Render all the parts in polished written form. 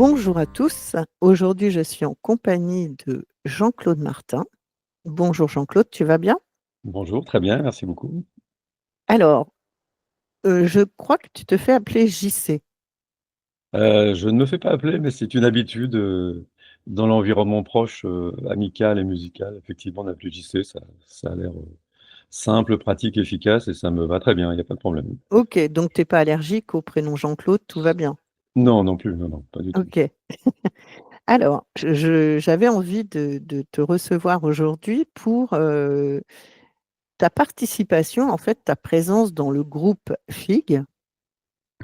Bonjour à tous. Aujourd'hui, je suis en compagnie de Jean-Claude Martin. Bonjour Jean-Claude, tu vas bien? Bonjour, très bien, merci beaucoup. Alors, je crois que tu te fais appeler JC. Je ne me fais pas appeler, mais c'est une habitude, dans l'environnement proche, amical et musical, effectivement, d'appeler JC, ça a l'air, simple, pratique, efficace et ça me va très bien, il y a pas de problème. OK, donc tu es pas allergique au prénom Jean-Claude, tout va bien? Non, non plus, non, non, pas du tout. OK. Alors, j'avais envie de te recevoir aujourd'hui pour, ta participation, en fait, ta présence dans le groupe FIG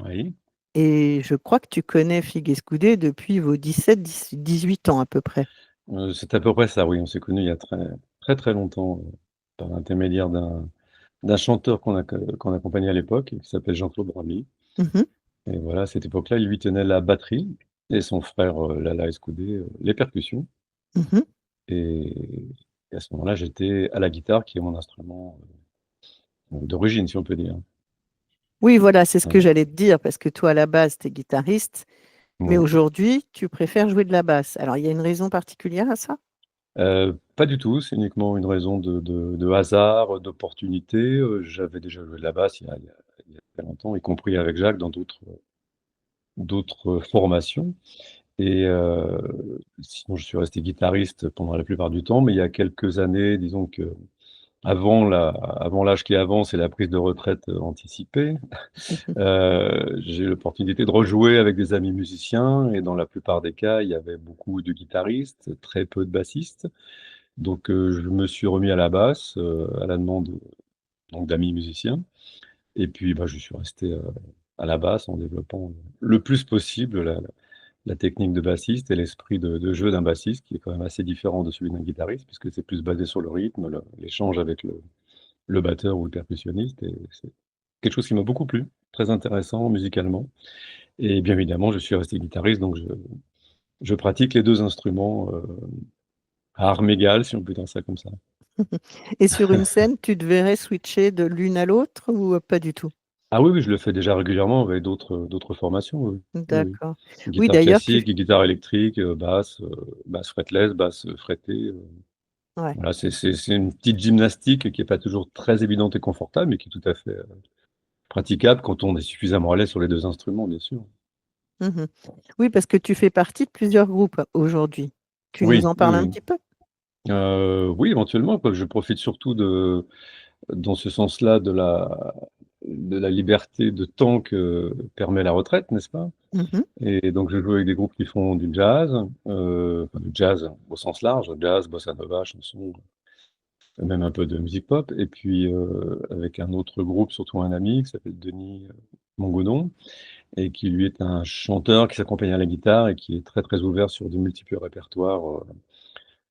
Oui, et je crois que tu connais Figues Escudé depuis vos 17-18 ans à peu près. c'est à peu près ça, oui, on s'est connus il y a très, très, très longtemps, par l'intermédiaire d'un chanteur qu'on accompagnait à l'époque, qui s'appelle Jean-Claude Bramy. Mmh. Et voilà, à cette époque-là, il lui tenait la batterie et son frère, Lala Escoudé, les percussions. Mmh. Et à ce moment-là, j'étais à la guitare qui est mon instrument, d'origine, si on peut dire. Oui, voilà, c'est ce que Voilà. j'allais te dire parce que toi, à la base, tu es guitariste, mais Oui. aujourd'hui, tu préfères jouer de la basse. Alors, il y a une raison particulière à ça? Pas du tout, c'est uniquement une raison de hasard, d'opportunité, j'avais déjà joué de la basse il y a très longtemps, y compris avec Jacques dans d'autres formations et sinon je suis resté guitariste pendant la plupart du temps, mais il y a quelques années, disons qu'avant l'âge qui avance et la prise de retraite, anticipée. Mmh. J'ai eu l'opportunité de rejouer avec des amis musiciens et dans la plupart des cas, il y avait beaucoup de guitaristes, très peu de bassistes. Donc je me suis remis à la basse, à la demande, donc d'amis musiciens et puis, bah, je suis resté, à la basse en développant le plus possible la technique de bassiste et l'esprit de jeu d'un bassiste qui est quand même assez différent de celui d'un guitariste puisque c'est plus basé sur le rythme, l'échange avec le batteur ou le percussionniste et c'est quelque chose qui m'a beaucoup plu, très intéressant musicalement. Et bien évidemment, je suis resté guitariste, donc je pratique les 2 instruments, à armes égales, si on peut dire ça comme ça. Et sur une scène, tu te verrais switcher de l'une à l'autre ou pas du tout? Ah oui, oui, je le fais déjà régulièrement avec d'autres formations, oui. Oui, oui. D'accord. Oui, Guitare d'ailleurs, tu classique, guitare électrique, basse, basse fretless, basse, frettée, ouais. voilà, c'est une petite gymnastique qui est pas toujours très évidente et confortable, mais qui est tout à fait, praticable quand on est suffisamment à l'aise sur les 2 instruments, bien sûr. Mmh. Oui, parce que tu fais partie de plusieurs groupes aujourd'hui. Tu nous Oui, en oui, parles un oui. petit peu? Oui, éventuellement, quoi, je profite surtout dans ce sens-là de la liberté de temps que permet la retraite, n'est-ce pas? Mmh. Et donc je joue avec des groupes qui font du jazz, enfin du jazz au sens large, jazz, bossa nova, chanson, même un peu de musique pop et puis, avec un autre groupe, surtout un ami qui s'appelle Denis, Mongodon et qui lui est un chanteur qui s'accompagne à la guitare et qui est très, très ouvert sur de multiples répertoires,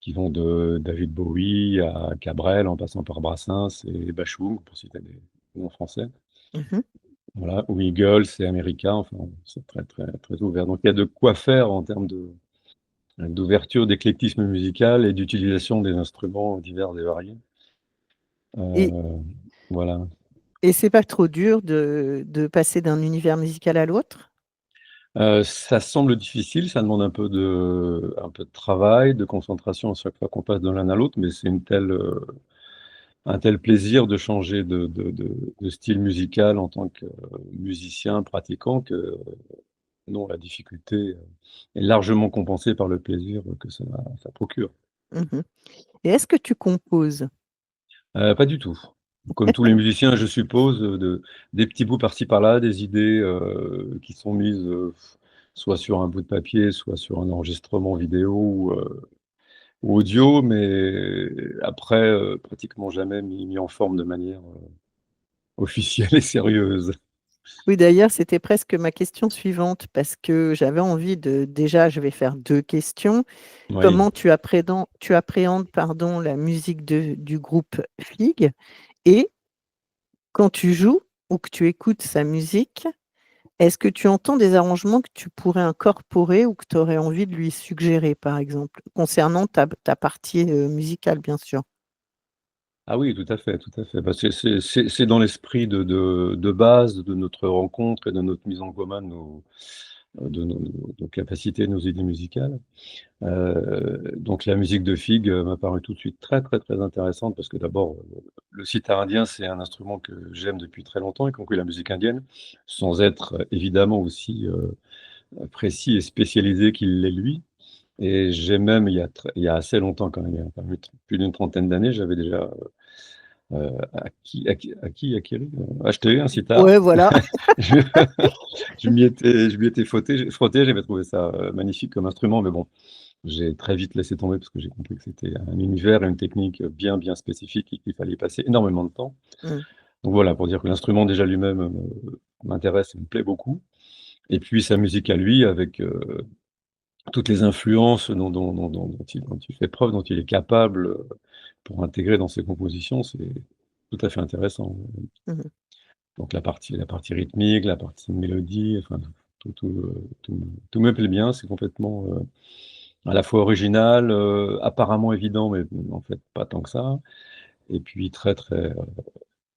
qui vont de David Bowie à Cabrel en passant par Brassens et Bachung pour citer des noms français. Mmh. Voilà, ou Eagles et America, enfin, c'est très, très, très ouvert. Donc il y a de quoi faire en termes d'ouverture, d'éclectisme musical et d'utilisation des instruments divers et variés. et Heu, voilà. et c'est pas trop dur de passer d'un univers musical à l'autre? Ça semble difficile, ça demande un peu de travail, de concentration à chaque fois qu'on passe de l'un à l'autre, mais c'est un tel plaisir de changer de style musical en tant que musicien pratiquant que non, la difficulté, est largement compensée par le plaisir que ça procure. Mmh. Et est-ce que tu composes? Pas du tout. Comme tous les musiciens, je suppose, des petits bouts par-ci par-là, des idées, qui sont mises, soit sur un bout de papier, soit sur un enregistrement vidéo ou audio, mais après, pratiquement jamais mis en forme de manière, officielle et sérieuse. Oui, d'ailleurs, c'était presque ma question suivante parce que j'avais envie de déjà, je vais faire 2 questions. Oui. Comment tu appréhendes, pardon, la musique du groupe FIG? Et quand tu joues ou que tu écoutes sa musique, est-ce que tu entends des arrangements que tu pourrais incorporer ou que tu aurais envie de lui suggérer, par exemple? Concernant ta partie, musicale, bien sûr. Ah oui, tout à fait, tout à fait. Bah, c'est dans l'esprit de base de notre rencontre et de notre mise en commun de nos capacités, nos idées musicales. Donc la musique de Fig m'a paru tout de suite très, très, très intéressante parce que d'abord, le sitar indien, c'est un instrument que j'aime depuis très longtemps, y compris la musique indienne, sans être évidemment aussi précis et spécialisé qu'il l'est lui. Et j'ai même, il y a assez longtemps quand même, il y a quand même plus d'une trentaine d'années, j'avais déjà acquis, acheté un sitar. Ouais, voilà. Je, je m'y étais frotté, j'avais trouvé ça magnifique comme instrument, mais bon, j'ai très vite laissé tomber parce que j'ai compris que c'était un univers et une technique bien, bien spécifique et qu'il fallait y passer énormément de temps. Mmh. Donc voilà, pour dire que l'instrument déjà lui-même m'intéresse et me plaît beaucoup. Et puis sa musique à lui, avec toutes les influences dont il fait preuve, dont il est capable pour intégrer dans ses compositions, c'est tout à fait intéressant. Mmh. Donc la partie rythmique, la partie mélodie, enfin tout me plaît bien. C'est complètement à la fois original, apparemment évident, mais en fait pas tant que ça. Et puis très, très,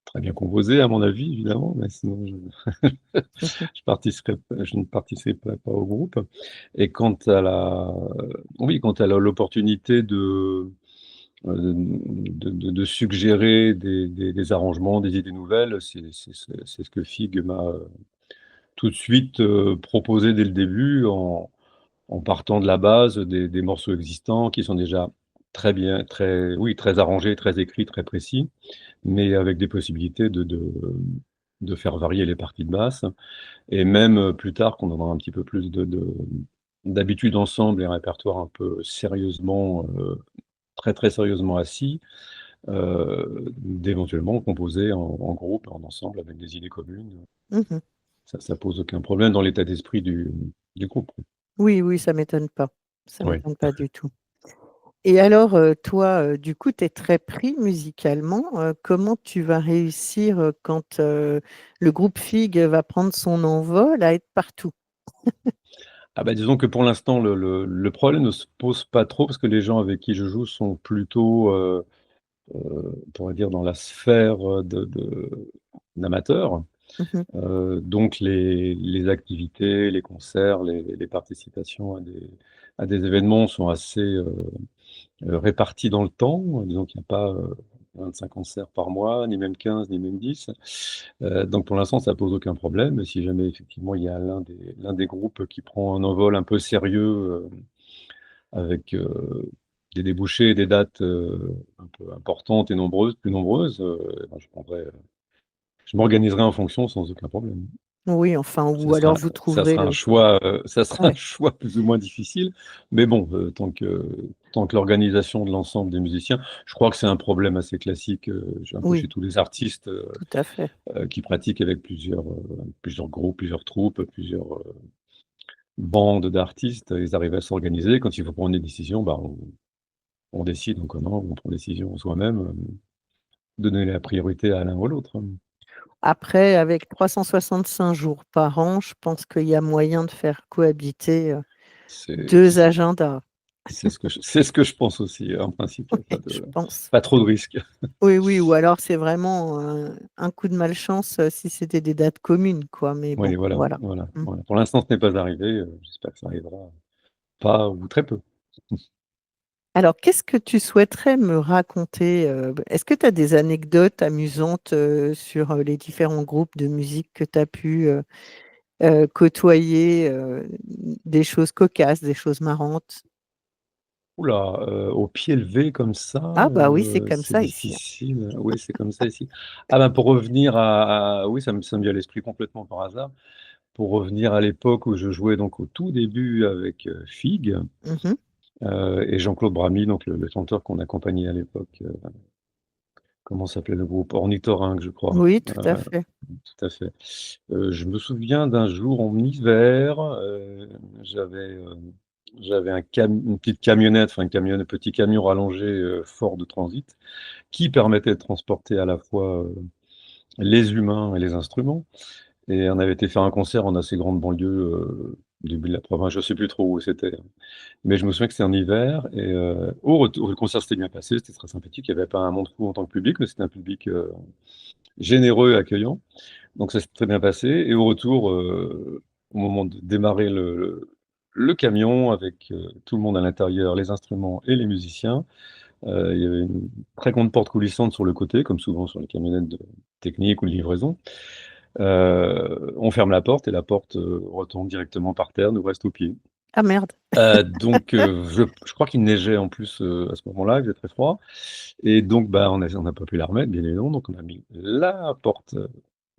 très bien composé à mon avis évidemment, mais sinon je ne participerai pas au groupe. Et quant à l'opportunité de suggérer des arrangements, des idées nouvelles, c'est ce que Fig m'a tout de suite proposé dès le début en partant de la base des morceaux existants qui sont déjà très bien, oui, très arrangés, très écrits, très précis, mais avec des possibilités de faire varier les parties de basse. Et même plus tard, quand on aura un petit peu plus d'habitude ensemble et un répertoire un peu sérieusement, très, très sérieusement assis, d'éventuellement composer en groupe, en ensemble, avec des idées communes. Mmh. Ça pose aucun problème dans l'état d'esprit du groupe. Oui, oui, ça m'étonne pas. Ça Oui. m'étonne pas du tout. Et alors, toi, du coup, tu es très pris musicalement, comment tu vas réussir, quand, le groupe FIG va prendre son envol à être partout? Ah bah, disons que pour l'instant, le problème ne se pose pas trop parce que les gens avec qui je joue sont plutôt, on pourrait dire dans la sphère, d'amateurs. Mmh mh. Donc les activités, les concerts, les participations à des événements sont assez, répartis dans le temps. Disons qu'il n'y a pas, 25 concerts par mois, ni même 15, ni même 10. Donc pour l'instant, ça pose aucun problème. Mais si jamais effectivement il y a l'un des groupes qui prend un envol un peu sérieux, avec, des débouchés et des dates, un peu importantes et nombreuses, plus nombreuses, ben je m'organiserai en fonction sans aucun problème. Oui, enfin, ou alors vous trouverez le Ça sera un ouais, choix plus ou moins difficile, mais bon, tant que l'organisation de l'ensemble des musiciens, je crois que c'est un problème assez classique, un peu chez oui, tous les artistes, tout à fait. qui pratiquent avec plusieurs groupes, plusieurs troupes, plusieurs, bandes d'artistes. Ils arrivent à s'organiser. Quand il faut prendre des décisions, bah, on décide en commun, on prend décision soi-même, de donner la priorité à l'un ou l'autre, hein. Après, avec 365 jours par an, je pense qu'il y a moyen de faire cohabiter, C'est 2 agendas. c'est ce que je pense aussi. En principe, il y a Je pense. pas trop de risques. Oui, oui, ou alors c'est vraiment un coup de malchance, si c'était des dates communes, quoi, mais bon, Oui, voilà, voilà. voilà, Mmh. voilà. Pour l'instant, ce n'est pas arrivé, j'espère que ça arrivera pas ou très peu. Alors, qu'est-ce que tu souhaiterais me raconter, est-ce que tu as des anecdotes amusantes, sur, les différents groupes de musique que tu as pu, côtoyer, des choses cocasses, des choses marrantes? Ouh là, au pied levé comme ça, Ah bah oui, c'est comme c'est ça ici, hein. difficile. Oui, c'est comme ça ici. Ah ben, pour revenir oui, ça me vient à l'esprit complètement par hasard. Pour revenir à l'époque où je jouais donc au tout début avec, Fig, Mmh. et Jean-Claude Bramy, donc le chanteur qu'on accompagnait à l'époque, comment s'appelait le groupe? Ornithorynque, je crois. Oui, tout à fait. Tout à fait. Je me souviens d'un jour en hiver, j'avais, j'avais une petite camionnette, enfin un petit camion rallongé, Ford Transit, qui permettait de transporter à la fois, les humains et les instruments. Et on avait été faire un concert en assez grande banlieue, au début de la province, je sais plus trop où c'était, mais je me souviens que c'était en hiver et au retour le concert s'était bien passé, c'était très sympathique. Il y avait pas un monde fou en tant que public, mais c'était un public, généreux et accueillant. Donc ça s'est très bien passé et au retour, au moment de démarrer le camion avec, tout le monde à l'intérieur, les instruments et les musiciens. Il y avait une très grande porte coulissante sur le côté, comme souvent sur les camionnettes de technique ou de livraison. On ferme la porte et la porte, retombe directement par terre, nous reste aux pieds. Ah merde! Je crois qu'il neigeait en plus, à ce moment-là, il faisait très froid et donc bah, on n'a pas pu la remettre, bien évidemment, donc on a mis la porte,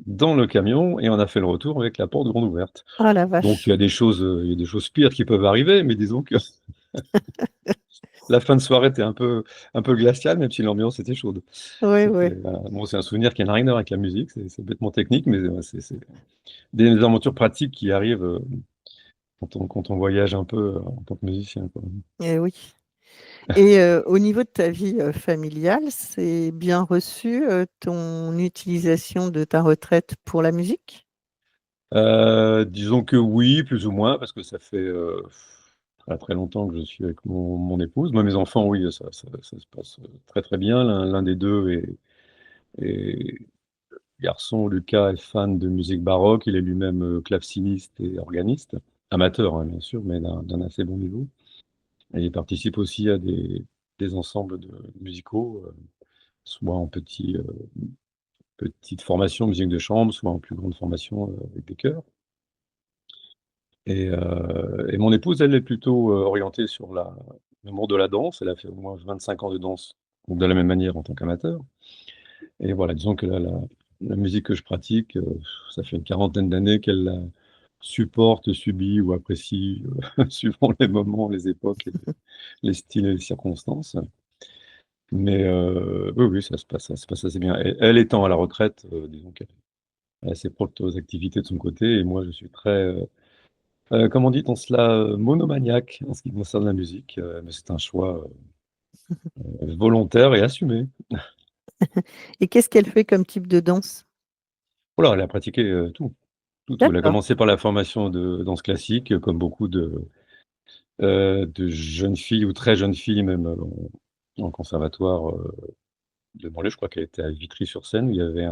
dans le camion et on a fait le retour avec la porte grande ouverte. Oh la Donc vache! il y a des choses pires qui peuvent arriver, mais disons que la fin de soirée était un peu glaciale, même si l'ambiance était chaude. Oui, C'était, oui. bon, c'est un souvenir qui n'a rien à voir avec la musique, c'est bêtement technique, mais c'est des aventures pratiques qui arrivent, quand on voyage un peu, en tant que musicien, quoi. Et oui. Et au niveau de ta vie, familiale, c'est bien reçu, ton utilisation de ta retraite pour la musique? Disons que oui, plus ou moins, parce que ça fait, très, très longtemps que je suis avec mon épouse. Moi, mes enfants, oui, ça se passe, très, très bien. L'un des 2 est garçon, Lucas, est fan de musique baroque. Il est lui-même, claveciniste et organiste, amateur, hein, bien sûr, mais d'un assez bon niveau et il participe aussi à des ensembles de musicaux, soit en petite formation musique de chambre, soit en plus grande formation, avec des chœurs. Et mon épouse, elle est plutôt, orientée sur le monde de la danse. Elle a fait au moins 25 ans de danse, donc de la même manière en tant qu'amateur. Et voilà, disons que la musique que je pratique, ça fait une quarantaine d'années qu'elle la supporte, subit ou apprécie, suivant les moments, les époques et les styles et les circonstances. Mais oui, oui, ça se passe assez bien. Elle étant à la retraite, disons qu'elle a ses propres activités de son côté et moi je suis très, comme on dit dans cela, monomaniaque en ce qui concerne la musique, mais c'est un choix, volontaire et assumé. Et qu'est-ce qu'elle fait comme type de danse? Oh là, elle a pratiqué, tout, tout, tout. Elle a D'accord. commencé par la formation de danse classique, comme beaucoup de jeunes filles ou très jeunes filles même, en conservatoire, de banlieue. Je crois qu'elle était à Vitry-sur-Seine où il y avait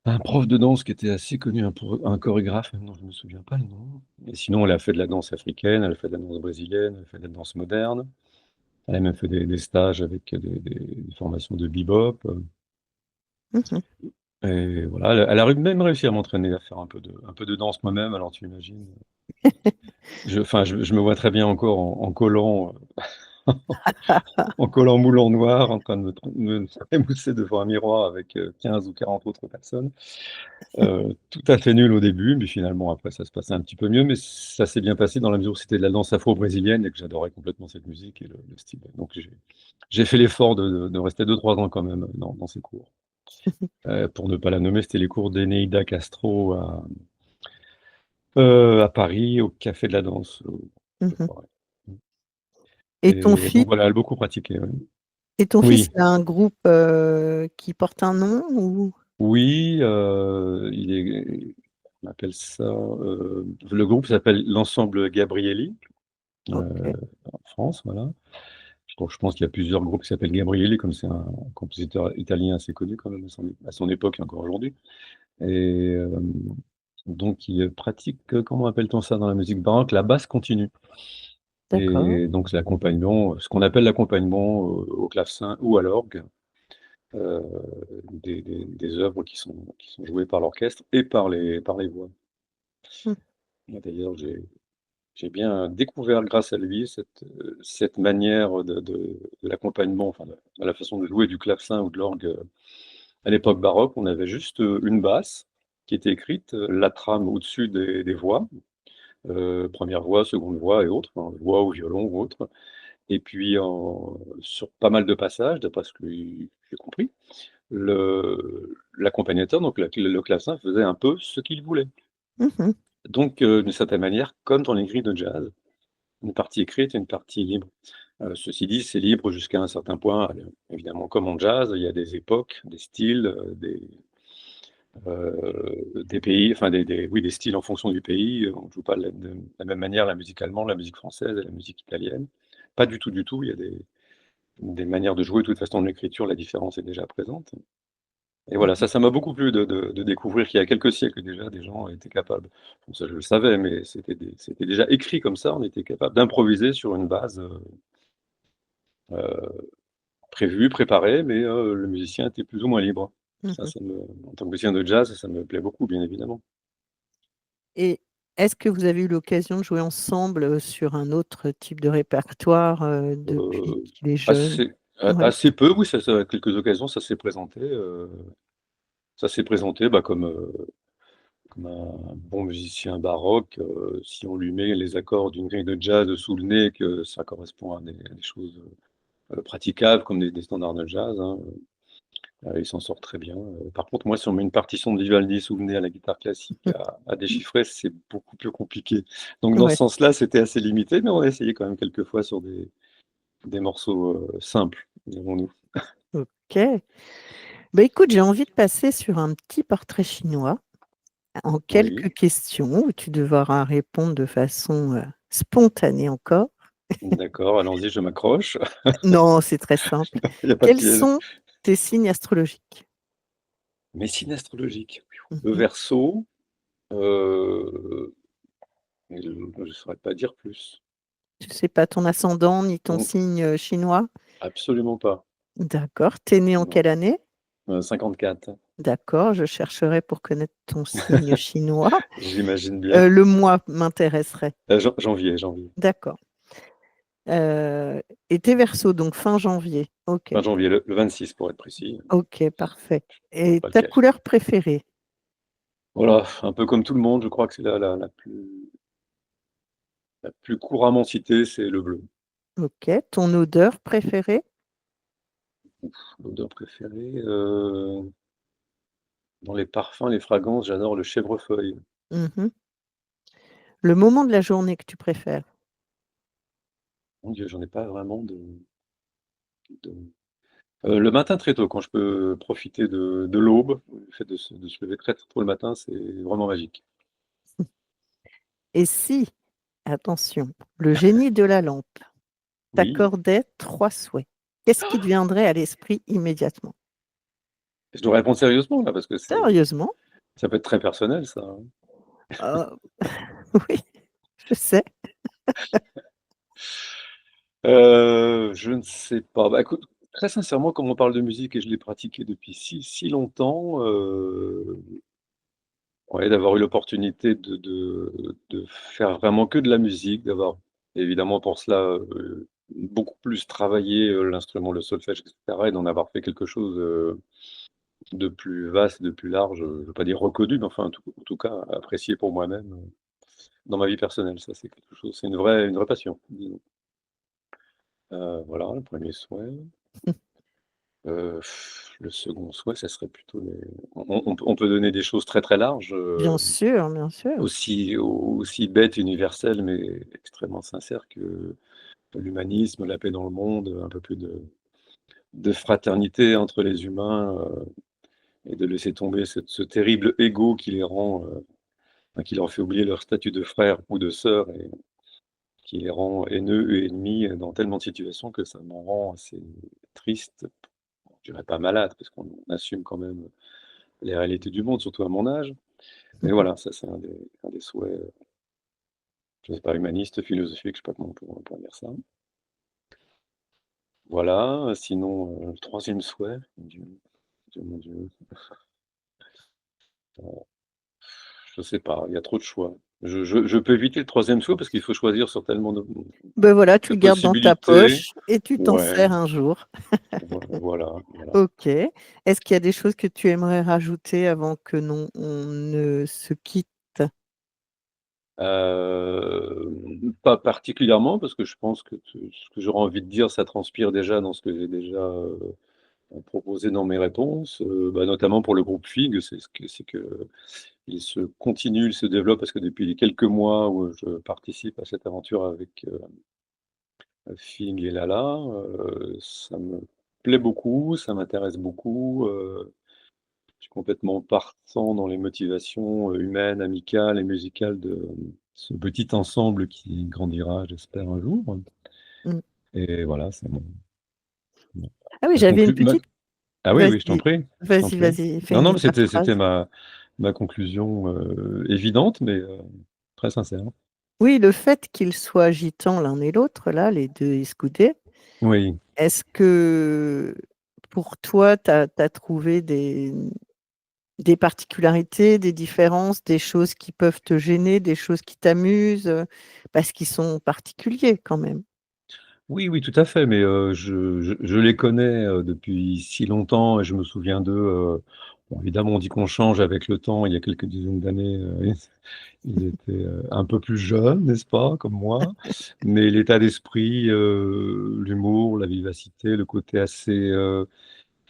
un prof de danse qui était assez connu, un chorégraphe, maintenant je me souviens pas le nom. Et sinon, elle a fait de la danse africaine, elle a fait de la danse brésilienne, elle a fait de la danse moderne. Elle a même fait des stages avec des formations de bebop, Mmh mh. et voilà, elle a même réussi à m'entraîner à faire un peu de danse moi-même, alors tu imagines, je me vois très bien encore en collant, en collant moule en noir, en train de me trémousser devant un miroir avec, 15 ou 40 autres personnes. Tout à fait nul au début, mais finalement après ça se passait un petit peu mieux, mais ça s'est bien passé dans la mesure où c'était de la danse afro-brésilienne et que j'adorais complètement cette musique et le style. Donc j'ai fait l'effort de rester 2-3 ans quand même dans ces cours. Pour ne pas la nommer, c'était les cours d'Eneida Castro à Paris, au Café de la Danse, Mmh je mh. crois, ouais. Et ton Et fils donc voilà, elle a beaucoup pratiqué, ouais. et ton fils, Oui, il a un groupe, qui porte un nom ou? oui, on appelle ça, le groupe s'appelle l'Ensemble Gabrieli, OK, en France, voilà. Donc je pense qu'il y a plusieurs groupes qui s'appellent Gabrieli, comme c'est un compositeur italien assez connu quand même à son époque et encore aujourd'hui. Et donc il pratique, comment appelle-t-on ça dans la musique baroque? La basse continue. d'accord. Et donc c'est l'accompagnement, ce qu'on appelle l'accompagnement au clavecin ou à l'orgue, heu, des œuvres qui sont jouées par l'orchestre et par les voix. Mmh. Moi d'ailleurs j'ai bien découvert grâce à lui cette manière de l'accompagnement, enfin de la façon de jouer du clavecin ou de l'orgue, à l'époque baroque. On avait juste, une basse qui était écrite, la trame au-dessus des voix, 1re voix, seconde voix et autres, enfin voix ou violon ou autre. Et puis sur pas mal de passages, d'après ce que j'ai compris, l'accompagnateur, donc le clavecin faisait un peu ce qu'il voulait. Mmh mh. Donc d'une certaine manière, comme dans les grilles de jazz, une partie écrite et une partie libre. Ceci dit, c'est libre jusqu'à un certain point. Évidemment, comme en jazz, il y a des époques, des styles, des pays, enfin oui, des styles en fonction du pays. On ne joue pas de la même manière la musique allemande, la musique française et la musique italienne. Pas du tout, du tout. Il y a des manières de jouer. De toute façon, dans l'écriture, la différence est déjà présente. Et Mmh voilà, mh. ça m'a beaucoup plu de découvrir qu'il y a quelques siècles déjà, des gens étaient capables, bon ça je le savais, mais c'était déjà écrit comme ça, on était capable d'improviser sur une base, prévue, préparée, mais le musicien était plus ou moins libre. Mmh Ça mh. ça me En tant que musicien de jazz, ça me plaît beaucoup, bien évidemment. Et est-ce que vous avez eu l'occasion de jouer ensemble, sur un autre type de répertoire, depuis Heu, qu'il est jeune? assez Ouais. assez peu, oui, ça à quelques occasions, ça s'est présenté, bah, comme un bon musicien baroque, si on lui met les accords d'une grille de jazz sous le nez, que ça correspond à des choses, praticables comme des standards de jazz, hein, il s'en sort très bien. Par contre, moi, si on met une partition de Vivaldi sous le nez à la guitare classique à déchiffrer, c'est beaucoup plus compliqué. Donc dans ce Ouais, sens-là, c'était assez limité, mais on a essayé quand même quelques fois sur des morceaux, simples, dirons-nous. OK. Bah, écoute, j'ai envie de passer sur un petit portrait chinois en quelques Oui, questions où tu devras répondre de façon, spontanée encore. d'accord, allons-y, je m'accroche. Non, c'est très simple. Il y a pas de Quels piège. sont tes signes astrologiques? Mes signes astrologiques, Mmh le mh. Verseau, heu et je ne saurais pas dire plus. Tu sais pas ton ascendant ni ton Mmh, signe, chinois? absolument pas. D'accord. Tu es né en Non, quelle année? 54. D'accord, je chercherai pour connaître ton signe chinois. J'imagine bien. Le mois m'intéresserait. Janvier. D'accord. Et tu es Verseau, donc fin janvier. OK. Fin janvier, le 26 pour être précis, OK, parfait. pour Et pas le ta cacher. couleur préférée? Voilà, un peu comme tout le monde, je crois que c'est la plus couramment citée, c'est le bleu. OK. Ton odeur préférée? L'odeur préférée, dans les parfums, les fragrances, j'adore le chèvrefeuille. Mmh mh. Le moment de la journée que tu préfères? Mon Dieu, j'en ai pas vraiment de le matin très tôt, quand je peux profiter de l'aube, le fait de se lever très, très tôt le matin, c'est vraiment magique. Et si, attention, le génie de la lampe Oui, t'accordait 3 souhaits, qu'est-ce qui te viendrait à l'esprit immédiatement? je dois répondre sérieusement là parce que Sérieusement? ça peut être très personnel ça, hein. Heu, oui, je sais. Je ne sais pas. Bah, écoute, très sincèrement, comme on parle de musique et je l'ai pratiqué depuis si longtemps, ouais, d'avoir eu l'opportunité de faire vraiment que de la musique, d'avoir évidemment pour cela, beaucoup plus travaillé, l'instrument, le solfège et cetera et d'en avoir fait quelque chose, de plus vaste, de plus large, je ne veux pas dire reconnu, mais enfin en tout cas apprécié pour moi-même, dans ma vie personnelle. Ça, c'est quelque chose, c'est une vraie passion, disons. Voilà, le premier souhait. Heu, le second souhait, ça serait plutôt les on peut donner des choses très, très larges, Bien sûr, bien sûr. aussi bêtes, universelles, mais extrêmement sincères que l'humanisme, la paix dans le monde, un peu plus de fraternité entre les humains, et de laisser tomber ce terrible ego qui les rend, enfin qui leur fait oublier leur statut de frère ou de sœur et qui les rend haineux et ennemis dans tellement de situations que ça m'en rend assez triste. Je dirais pas malade parce qu'on assume quand même les réalités du monde, surtout à mon âge. Mais voilà, ça c'est un des souhaits, je sais pas, humanistes, philosophiques, je sais pas comment on pourrait dire ça. Voilà, sinon, le 3e souhait, mon Dieu, je sais pas, il y a trop de choix. Je peux éviter le 3e souhait parce qu'il faut choisir sur tellement Ben voilà, tu de le gardes dans ta possibilités. poche et tu t'en Ouais, sers un jour. voilà. OK. Est-ce qu'il y a des choses que tu aimerais rajouter avant que non on ne se quitte? Pas particulièrement parce que je pense que ce que j'aurais envie de dire, ça transpire déjà dans ce que j'ai déjà, proposé dans mes réponses, bah, notamment pour le groupe FIG, c'est que il se continue, il se développe parce que depuis les quelques mois où je participe à cette aventure avec, FIG et Lala, ça me plaît beaucoup, ça m'intéresse beaucoup, je suis complètement partant dans les motivations, humaines, amicales et musicales de ce petit ensemble qui grandira, j'espère, un jour Mmh. et voilà, Ah oui, ça j'avais une conclut ma petite Ah oui, oui, je t'en Vas-y, prie, je t'en vas-y, prie. vas-y, fais Non, non, une mais ta c'était phrase. ma conclusion, évidente, mais très sincère. Oui, le fait qu'ils soient gitans l'un et l'autre, là, les 2 escudés, Oui. est-ce que pour toi, tu as trouvé des particularités, des différences, des choses qui peuvent te gêner, des choses qui t'amusent, parce qu'ils sont particuliers quand même? Oui, oui, tout à fait, mais je les connais, depuis si longtemps et je me souviens d'eux, bon évidemment on dit qu'on change avec le temps. Il y a quelques dizaines d'années, ils étaient, un peu plus jeunes, n'est-ce pas? Comme moi, mais l'état d'esprit, l'humour, la vivacité, le côté assez,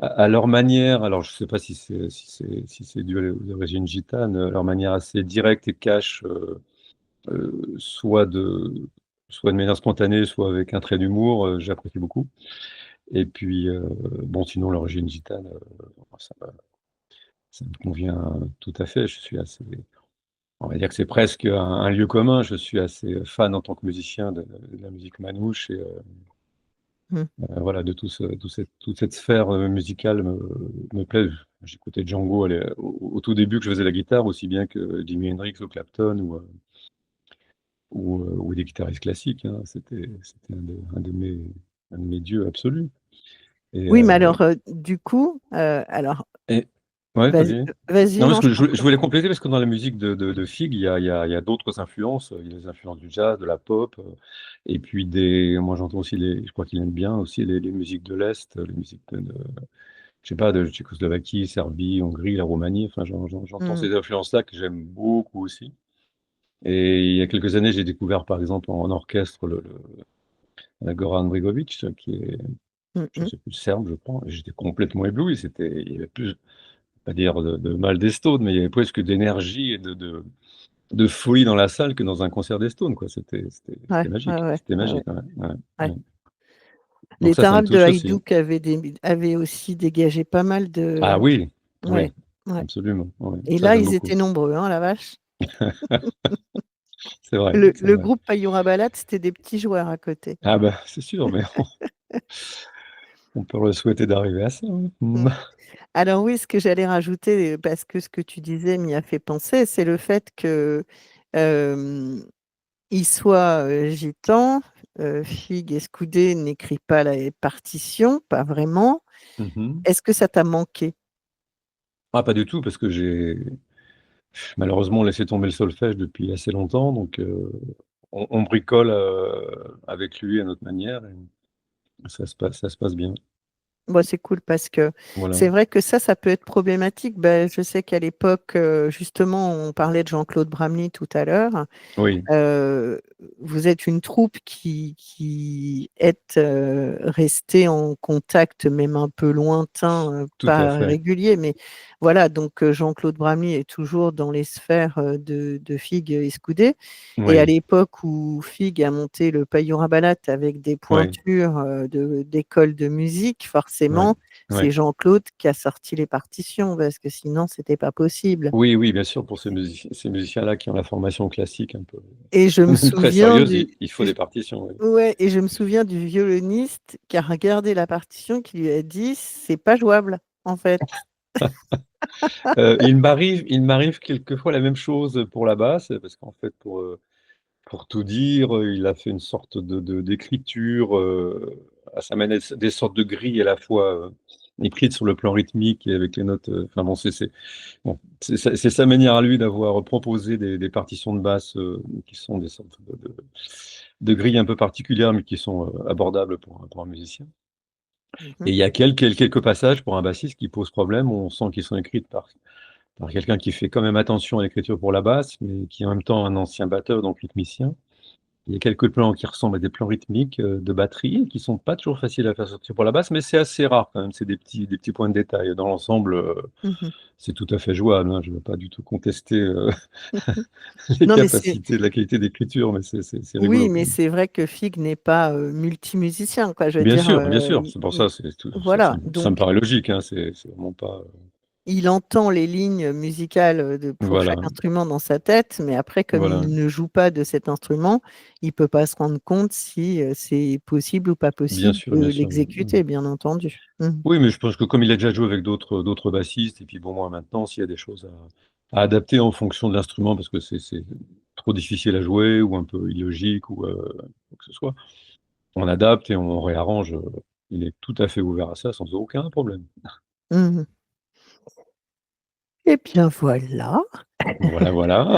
à leur manière, alors je sais pas si c'est dû aux origines gitanes, leur manière assez directe et cash, soit de manière spontanée, soit avec un trait d'humour, j'apprécie beaucoup et puis, bon sinon l'origine gitane, ça me convient tout à fait. Je suis assez On va dire que c'est presque un lieu commun. Je suis assez fan en tant que musicien de la musique manouche et Mmh. voilà, de toute cette sphère, musicale me plaît. J'écoutais Django au tout début que je faisais la guitare, aussi bien que Jimi Hendrix ou Clapton ou des guitaristes classiques, hein. C'était un de mes dieux absolus et Oui, mais alors, du coup, alors et ouais, vas-y, vas-y. vas-y, Non, parce non, je que t'en je prie. voulais compléter parce que dans la musique de Figue, il y a d'autres influences. Il y a les influences du jazz, de la pop, et puis moi j'entends aussi je crois qu'il aime bien aussi les musiques de l'Est, les musiques je sais pas, de Tchécoslovaquie, Serbie, Hongrie, la Roumanie, enfin j'entends Mmh. ces influences-là que j'aime beaucoup aussi et il y a quelques années, j'ai découvert par exemple en orchestre la Goran Bregović qui est, Mmh je mh. sais plus, serbe je crois et j'étais complètement ébloui. Il y avait plus, pas dire de mal des Stones, mais il y avait presque d'énergie et de folie dans la salle que dans un concert des Stones, quoi. C'était Ouais, ouais, magique, ouais, c'était ouais, ouais, magique, ouais, ouais, ouais. ouais. Donc Les ça me Tarabes de touche aussi. Haïdouk avaient aussi dégagé pas mal Ah de oui, ouais, oui, ouais absolument, ouais, et ça là, j'aime ils beaucoup. étaient nombreux, hein, la vache. C'est vrai, c'est Le vrai. groupe Payura Balade, c'était des petits joueurs à côté. Ah bah, c'est sûr, mais on peut leur souhaiter d'arriver à ça, hein. Mmh. Mmh. Alors oui, ce que j'allais rajouter, parce que ce que tu disais m'y a fait penser, c'est le fait que, hem, ils soient, gitans, Figue Escudé n'écrit pas les partitions, pas vraiment. Mmh mh. Est-ce que ça t'a manqué? Ah pas du tout parce que j'ai malheureusement laissé tomber le solfège depuis assez longtemps donc on bricole, avec lui à notre manière et ça se passe bien. Bah, c'est cool parce que Voilà. c'est vrai que ça peut être problématique. Bah, je sais qu'à l'époque, justement, on parlait de Jean-Claude Bramly tout à l'heure. Oui, Heu, vous êtes une troupe qui êtes, restés en contact, même un peu lointain, tout à pas fait. régulier, mais voilà, donc Jean-Claude Bramly est toujours dans les sphères, de Figue Escudé et à Oui, l'époque où Figue a monté le Payura Ballat avec des oui, pointures, d'école de musique, oui, forcément, c'est oui. Jean-Claude qui a sorti les partitions parce que sinon c'était pas possible Oui, oui, bien sûr, pour ces musiciens-là qui ont la formation classique un peu, et je me même très souviens sérieuse, du il faut des partitions, oui. ouais et je me souviens du violoniste qui a regardé la partition, qui lui a dit: «C'est pas jouable, en fait». Il m'arrive quelquefois la même chose pour la basse, parce qu'en fait, pour tout dire, il a fait une sorte d'écriture, ça mène à des sortes de grilles à la fois, écrites sur le plan rythmique et avec les notes, enfin bon, bon, c'est sa manière à lui d'avoir proposé des partitions de basse, qui sont des sortes de grilles un peu particulières, mais qui sont, abordables pour un musicien. Mmh Et mh. il y a quelques passages pour un bassiste qui posent problème. On sent qu'ils sont écrits par quelqu'un qui fait quand même attention à l'écriture pour la basse, mais qui est en même temps un ancien batteur, donc rythmicien. Il y a quelques plans qui ressemblent à des plans rythmiques, de batterie, qui sont pas toujours faciles à faire sortir pour la basse, mais c'est assez rare quand même. C'est des petits points de détail. Dans l'ensemble, Mmh. c'est tout à fait jouable, hein. Je ne veux pas du tout contester, les Non, mais c'est capacités, la qualité d'écriture, mais c'est oui, rigolo mais quand même. c'est vrai que Figue n'est pas, multimusicien, quoi. Je veux dire, Bien sûr, c'est pour i ça, c'est tout ça voilà, me donc paraît logique, hein, c'est vraiment pas, il entend les lignes musicales, pour chaque Voilà, instrument dans sa tête, mais après comme voilà. il ne joue pas de cet instrument, il peut pas se rendre compte si, c'est possible ou pas possible de Bien sûr, oui. l'exécuter, bien entendu. Mmh. Oui, mais je pense que comme il a déjà joué avec d'autres bassistes et puis bon, moi maintenant, s'il y a des choses à adapter en fonction de l'instrument parce que c'est trop difficile à jouer ou un peu illogique ou quoi que ce soit, on adapte et on réarrange, il est tout à fait ouvert à ça sans aucun problème. Mmh. Et bien voilà. Voilà, voilà.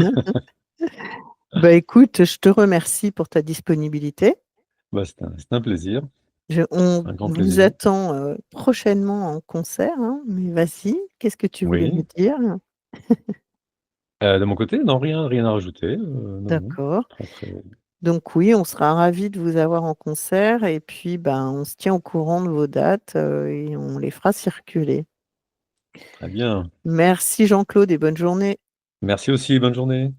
Bah, écoute, je te remercie pour ta disponibilité. Bah, c'est un plaisir, On un grand vous plaisir. attend, prochainement en concert, hein, mais vas-y, qu'est-ce que tu voulais me Oui. dire? De mon côté, non, rien à rajouter, non, non. D'accord. Très, très Donc oui, on sera ravis de vous avoir en concert et puis, ben, on se tient au courant de vos dates, et on les fera circuler. très bien. Merci Jean-Claude et bonne journée. Merci aussi, bonne journée.